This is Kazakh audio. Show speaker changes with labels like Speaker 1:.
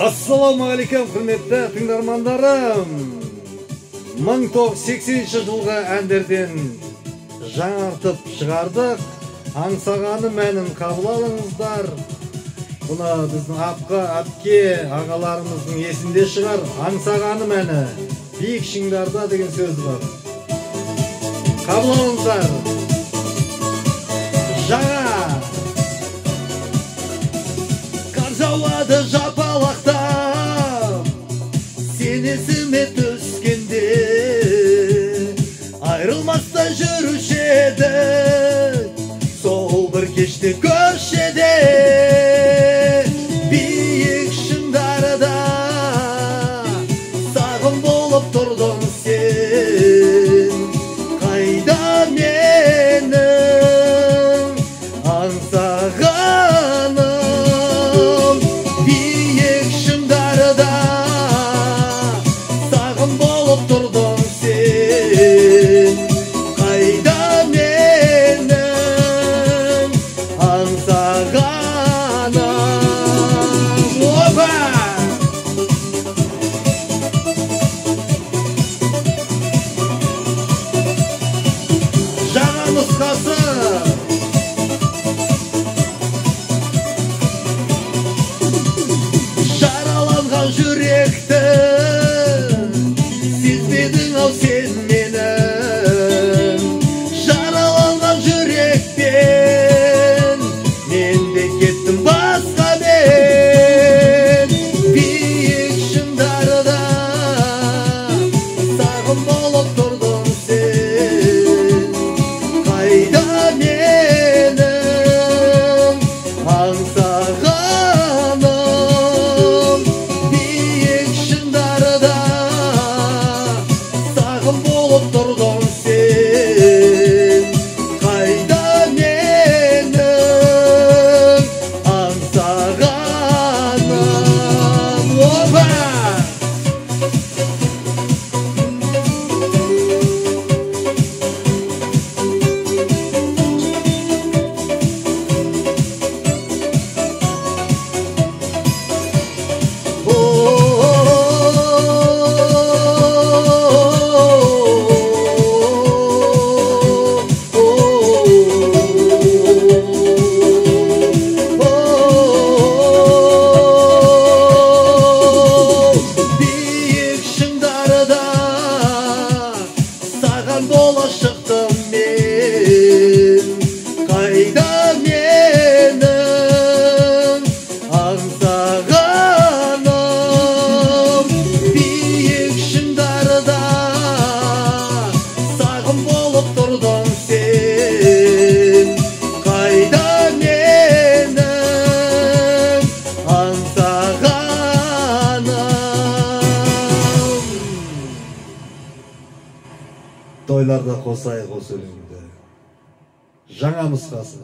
Speaker 1: Assalamu alaikum, құрметті тыңдармандарым. 1980 жылғы әндерден жаңартып шығардық. Аңсағаны мәнін қабыл алыңыздар. Бұны біздің апқа, әпке, ағаларымыздың есінде шығар. Аңсағаны мәні биік шыңдарда деген сөз бар. Қабыл алыңыздар. Жаңа қар жауады жапалақтап, сен есіме түскенде айрылмастай жүруші едік, сол бір кеште көшеде. Биік шыңдарда сағым болып тұрдың сен, қайда менің аңсағаным. Биік шыңдарда сағым болып тұрдың сен, қайда менің аңсағаным. Опа! Жаңа нұсқасы. Жараланған жүректі сезбедің ау сен менің. Жараланған жүрекпен мен де кеттім басқамен. Биік шыңдарда сағым болып тұрдың сен, қайда менің аңсағаным. Биік шыңдарда сағым болып тұрдың сен, қайда менің аңсағаным. Опа! Биік шыңдарда саған бола шықтым мен, қайда менің аңсағаным. Биік шыңдарда сағым болып тұрдың сен, қайда менің аңсағаным. Тойларда қосайық осы өлеңді. Жаңа нұсқасы.